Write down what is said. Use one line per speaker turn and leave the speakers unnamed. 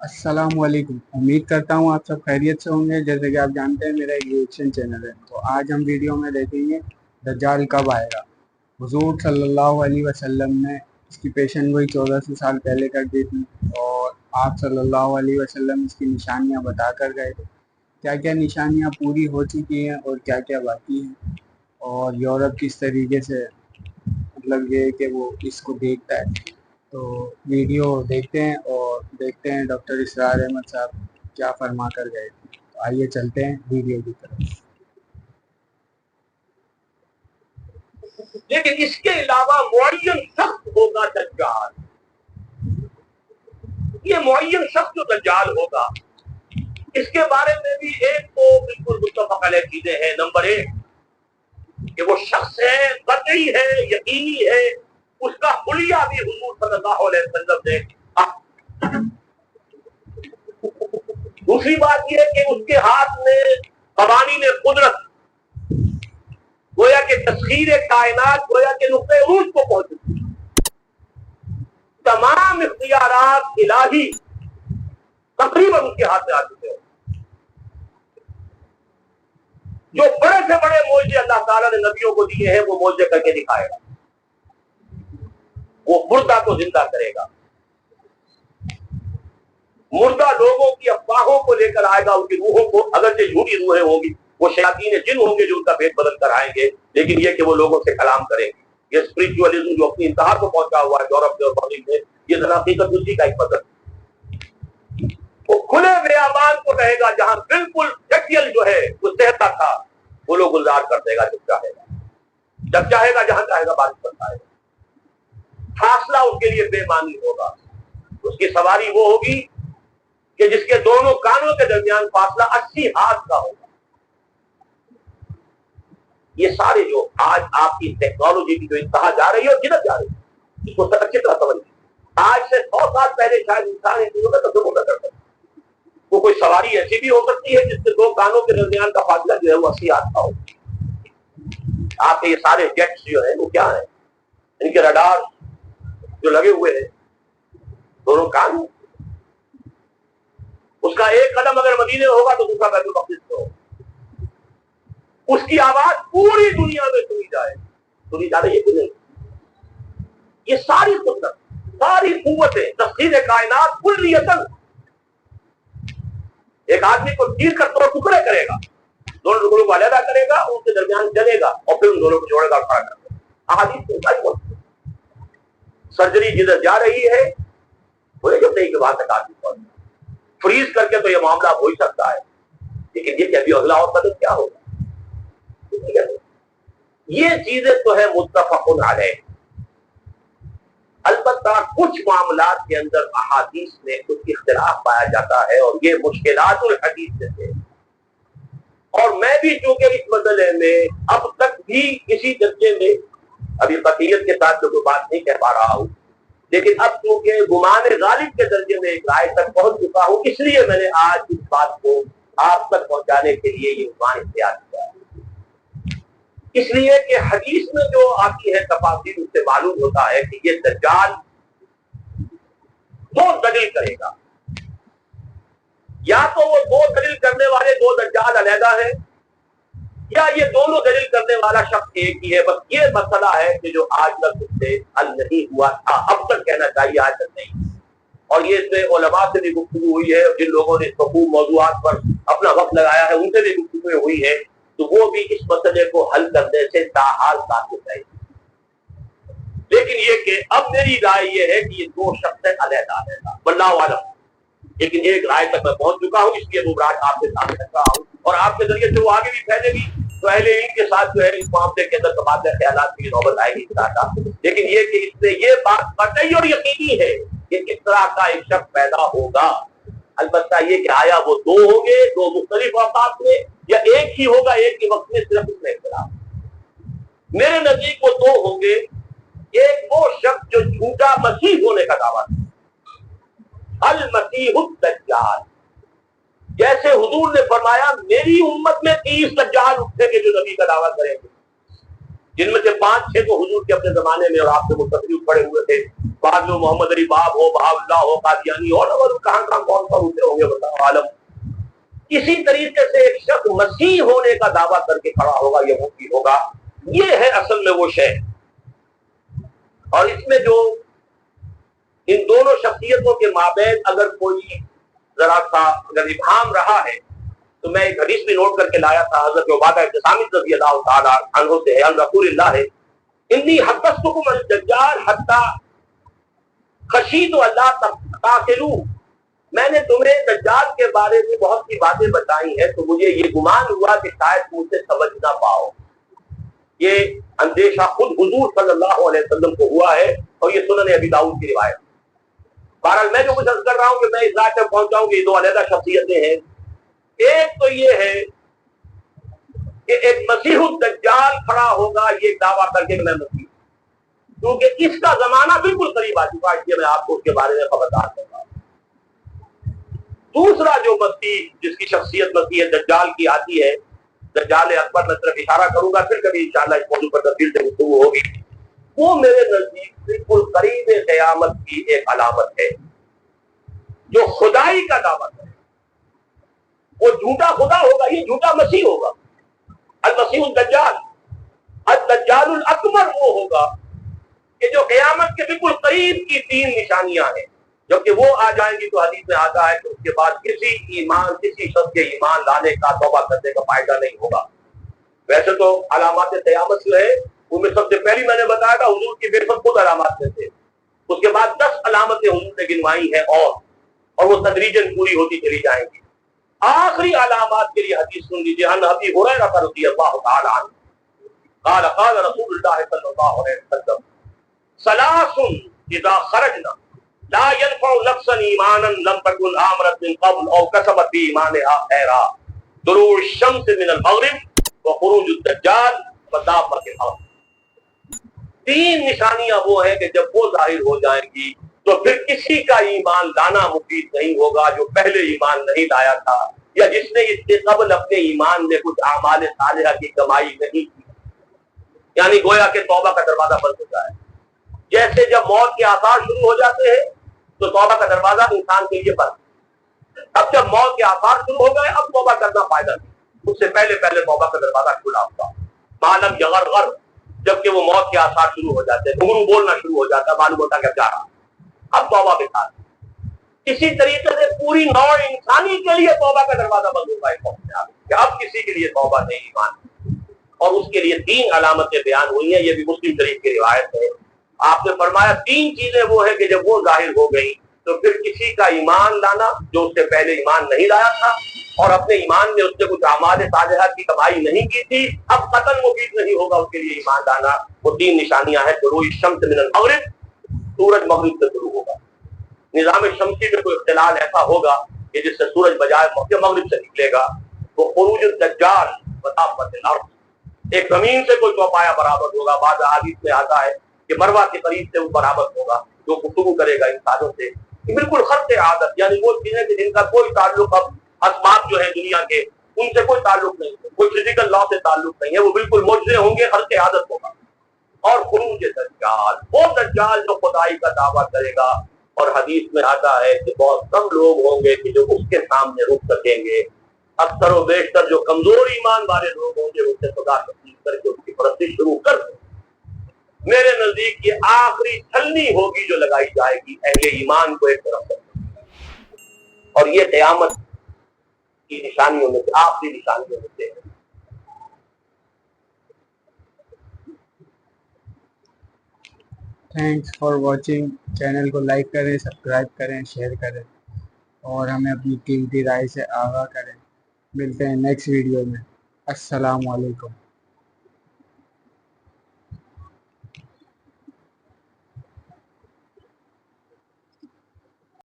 अस्सलाम वालेकुम। उम्मीद करता हूँ आप सब खैरियत से होंगे। जैसे कि आप जानते हैं मेरा एक रिएक्शन चैनल है, तो आज हम वीडियो में देखेंगे दज्जाल कब आएगा। हुजूर सल्लल्लाहु अलैहि वसल्लम ने इसकी पेशन गोई 1400 साल पहले कर दी थी, और आप सल्लल्लाहु अलैहि वसल्लम इसकी निशानियाँ बता कर गए थे। क्या क्या निशानियाँ पूरी हो चुकी हैं और क्या क्या बाकी हैं, और यूरोप किस तरीके से मतलब ये कि वो इसको देखता है। तो वीडियो देखते हैं और देखते हैं डॉक्टर इसरार अहमद साहब क्या फरमा कर गए। तो आइए चलते हैं वीडियो की तरफ।
लेकिन इसके अलावा मुअय्यन शख्स होगा दज्जाल। ये मुअय्यन शख्स जो दज्जाल होगा, इसके बारे में भी एक तो बिल्कुल मुत्तफक अलैह चीजें हैं। नंबर एक कि वो शख्स है, कतई है, यकीनी है, उसका हुलिया भी हुजूर सल्लल्लाहु अलैहि वसल्लम ने। दूसरी बात यह कि उसके हाथ में कवानीन कुदरत, गोया के तस्खीर कायनात, गोया के नुक्ते उरूज को पहुंच चुकी, तमाम इख्तियारात इलाही तकरीबन उसके हाथ में आ चुके हैं। जो बड़े से बड़े मोजे अल्लाह ताला ने नबियों को दिए हैं, वो मोजे करके दिखाएगा। वो मुर्दा को जिंदा करेगा, मुर्दा लोगों की अफवाहों को लेकर आएगा, उनकी रूहों को, अगर से झूठी रूहें होंगी, वो शयातीन जिन होंगे जो उनका भेद बदल कर आएंगे, लेकिन ये कि वो लोगों से कलाम करेंगे। ये स्पिरिचुअलिज्म जो अपनी इंतहा को पहुंचा हुआ है यूरोप के और मगरिब में, ये हकीकत उसी का एक बदल। वो खुले बेआबान को रहेगा, जहां बिल्कुल जटिल जो है वो सहता था, वो लोग गुलजार कर देगा जब चाहेगा, जहां चाहेगा बारिश करता है। फासला उसके लिए बेमानी होगा। उसकी सवारी वो होगी कि जिसके दोनों कानों के दरमियान फासला 80 हाथ का होगा। ये सारे जो आज आपकी टेक्नोलॉजी की जो इंतहा जा रही है और किधर जा रही है, इसको अच्छी तरह समझिए। आज से 100 साल पहले शायद इंसान तजुर्बा करता था। वो कोई सवारी ऐसी भी हो सकती है जिसके दो कानों के दरमियान का फासला जो है वो 80 हाथ का हो। आपके ये सारे जेट्स जो है वो क्या है, इनके रडार जो लगे हुए हैं दोनों कान, उसका एक कदम अगर मदीने होगा तो दूसरा बैतुल मक़दिस में होगा। उसकी आवाज पूरी दुनिया में सुनी जा रही है कि नहीं। ये सारी कुदरत, सारी कुव्वतें, तस्खीर कायनात कुल्लियतन एक आदमी को चीर कर तो टुकड़े करेगा, दोनों टुकड़ों को अलग करेगा, उनके दरमियान चलेगा और फिर उन दोनों को जोड़ेगा और खड़ा करेगा। सर्जरी जिधर जा रही है वो जब नहीं के बाद तक आदमी पहुंच फ्रीज करके तो ये मामला हो ही सकता है, लेकिन ये अभी अगला और कदम क्या होगा, ये चीजें तो है मुत्तफ़क़ुन अलैह। अलबत्ता कुछ मामलात के अंदर अहादीस में कुछ इख्तिलाफ पाया जाता है और ये मुश्किलातुल हदीस में से। और मैं भी चूंकि इस मसले में अब तक भी किसी दर्जे में अभी कतीयत के साथ कोई बात नहीं कह पा रहा हूं, लेकिन अब चूंकि गुमान गालिब के दर्जे में एक राय तक पहुंच चुका हूं, इसलिए मैंने आज इस बात को आप तक पहुंचाने के लिए ये उन्वान इख्तियार किया है। इसलिए कि हदीस में जो आती है तफासीर, उससे मालूम होता है कि ये दज्जाल दो दलील करेगा। या तो वो दो दलील करने वाले दो दज्जाल अलहदा है, या ये दोनों दलील करने वाला शख्स एक ही है। बस ये मसला है कि जो आज तक उससे हल नहीं हुआ था, अब तक कहना चाहिए आज तक नहीं। और ये इसमें उलमा से भी गुफ्तगू हुई है, जिन लोगों ने खूब मौज़ूआत पर अपना वक्त लगाया है उनसे भी गुफ्तगू हुई है, तो वो भी इस मसले को हल करने से ताहाल काफिर है। लेकिन ये कि अब मेरी राय ये है कि ये दो शख्स अलहदा अलहदा वल्लाहु आलम। लेकिन एक राय तक मैं पहुंच चुका हूँ, इसलिए वो राय आपके सामने रख रहा हूँ, और आपके जरिए से वो आगे भी फैलेगी तो अहले इल्म के साथ जो है इस मामले के अंदर तबादला ख्यालात की नौबत आएगी। लेकिन ये कि इससे ये बात कतई और यकीनी है कि इस तरह का एक शख्स पैदा होगा। अलबत्ता ये कि आया वो दो होंगे, दो मुख्तलिफ औकात में, या एक ही होगा एक ही वक्त में, सिर्फ उसमें इख्तिलाफ। मेरे नजदीक वो दो होंगे। एक वो शख्स जो झूठा मसीह होने का दावा है, अल मसीहुद दज्जाल। जैसे हुजूर ने फरमाया मेरी उम्मत में 30 दज्जाल उठेंगे जो नबी का दावा करेंगे, जिनमें से 5-6 तो हुजूर के अपने जमाने में और आपसे मुस्तक़बिल पड़े हुए थे, बाद में मोहम्मद अली बाब हो, बहाउल्लाह हो, कादियानी हो, और कहाँ कहाँ कौन कौन होते होंगे बताओ आलम। इसी तरीके से एक शख्स मसीह होने का दावा करके खड़ा होगा, ये मुफ्ती होगा, ये है असल में वो शय। और इसमें जो इन दोनों शख्सियतों के माबैन अगर कोई जरा सा अगर इबहाम रहा है, तो मैं एक हदीस भी नोट करके लाया था, हज़रत उबादा इब्न सामित रज़ियल्लाहु ताला अन्हु से है, अन रसूलिल्लाह है, इन्नी हद्दस्तुकुम अन दज्जाल हत्ता खशीतु अल्लाह ताक़िलू, मैंने तुम्हें दज्जाल के बारे में बहुत सी बातें बताई हैं, तो मुझे ये गुमान हुआ कि शायद मुझसे समझ ना पाओ। ये अंदेशा खुद हुजूर सल्लल्लाहु अलैहि वसल्लम को हुआ है, और ये सुनन अबी दाऊद की रिवायत। बहरहाल मैं जो कुछ अर्ज कर रहा हूँ कि मैं इस रात तक पहुंचाऊं कि ये दो अलग शख्सियतें हैं। एक तो ये है कि एक मसीह दज्जाल खड़ा होगा ये दावा करके मैं मसीह, क्योंकि इसका जमाना बिल्कुल करीब आ चुका है, इसलिए मैं आपको उसके बारे में खबरदार दूंगा। दूसरा जो मसीह जिसकी शख्सियत मसीह दज्जाल की आती है, दज्जाल अकबर में सिर्फ इशारा करूंगा, फिर कभी इंशाअल्लाह इस मौजू पर तफसील से गुफ्तगू होगी। वो मेरे नजदीक बिल्कुल करीब क़यामत की एक अलामत है। जो खुदाई का दावा करे वो झूठा खुदा होगा, ये झूठा मसीह होगा। अल मसीह दज्जाल, अल दज्जालुल अकबर वो होगा कि जो क़यामत के बिल्कुल करीब की 3 निशानियां हैं, जबकि वो आ जाएंगी तो हदीस में आता है कि उसके बाद किसी शख्स के ईमान लाने का, तौबा करने का फायदा नहीं होगा। वैसे तो अलामात क़यामत जो है उनमें सबसे पहली मैंने बताया था हुजूर की बेशक खुद अलामत में थे, उसके बाद 10 अलामतें हुजूर ने गिनवाई हैं और वो तदरीजन पूरी होती चली जाएंगी। आखिरी अलामात के लिए हदीस सुन लीजिए, अन अबी हुरैरा रज़ियल्लाहु ताला अन्हु क़ाल क़ाल रसूलुल्लाह सल्लल्लाहु अलैहि वसल्लम सलासुन इज़ा खरजना ला यनफ़उ नफ्सन ईमानन लम तकुन आमनत मिन क़ब्ल औ कसबत बी ईमानिहा खैरा दुरूर शम्स मिनल मग़रिब व खुरूजुद दज्जाल व दाब्बतुल अर्द। 3 निशानियां वो हैं कि जब वो जाहिर हो जाएंगी तो फिर किसी का ईमान लाना मुफीद नहीं होगा जो पहले ईमान नहीं लाया था, या जिसने इससे कबल अपने ईमान में कुछ आमाल सालिहा की कमाई नहीं की। यानी गोया के तौबा का दरवाजा बंद होता है। जैसे जब मौत के आसार शुरू हो जाते हैं तो तौबा का दरवाजा इंसान के लिए बंद। अब जब मौत के आसार शुरू हो गए, अब तौबा करना फायदा नहीं, उससे पहले पहले तौबा का दरवाजा खुला होगा। मालम यगरगर, जबकि वो मौत के आसार शुरू हो जाते हैं, घुंघरू बोलना शुरू हो जाता है, मालूम होता है कि अब जा रहा, अब तौबा बेकार। इसी तरीके से पूरी नौ इंसानी के लिए तौबा का दरवाजा बंद होगा कि अब किसी के लिए तौबा नहीं, ईमान। और उसके लिए 3 अलामतें बयान हुई हैं, ये भी मुस्लिम शरीफ की रिवायत है। आपने फरमाया 3 चीजें वो है कि जब वो जाहिर हो गई तो फिर किसी का ईमान लाना जो उससे पहले ईमान नहीं लाया था, और अपने ईमान में उससे कुछ आमाल सालिहा की कमाई नहीं की थी, अब कतल मुफीद नहीं होगा उसके लिए ईमान लाना। वो 3 निशानियां हैं। दुरूर शम्स मिनल मग़रिब, सूरज मगरिब से शुरू होगा। निज़ाम शमसी में कोई इख्तिलाल ऐसा होगा कि जिससे सूरज बजाय मगरिब से निकलेगा। वो खुरूजुद दज्जाल व दाब्बतुल अर्द, एक जमीन से कोई चौपाया बराबर होगा। बाद हदीस में आता है कि मरवा के करीब से वो बराबर होगा, जो गुफ्तगू करेगा इंसानों से। बिल्कुल खर्च आदत, यानी वो चीजें कि जिनका कोई ताल्लुक अब असबाब जो है दुनिया के उनसे कोई ताल्लुक नहीं है, कोई फिजिकल लॉ से ताल्लुक नहीं है, वो बिल्कुल मुजज़े होंगे, खर्च आदत होगा। और खुरूज दज्जाल, वो दज्जाल जो खुदाई का दावा करेगा, और हदीस में आता है कि बहुत कम लोग होंगे कि जो उसके सामने रुक सकेंगे। अक्सर व बेशतर जो कमजोर ईमान वाले लोग होंगे उससे खुदा तस्लीम करके उसकी परस्तिश शुरू कर देंगे। मेरे नजदीक ये आखिरी छलनी होगी जो लगाई जाएगी अहले ईमान को एक तरफ से, और ये क़यामत की निशानियों में से आखिरी निशानियों में से है।
Thanks for watching. चैनल को लाइक करें, सब्सक्राइब करें, शेयर करें और हमें अपनी कीमती राय से आगाह करें। मिलते हैं नेक्स्ट वीडियो में। अस्सलाम वालेकुम।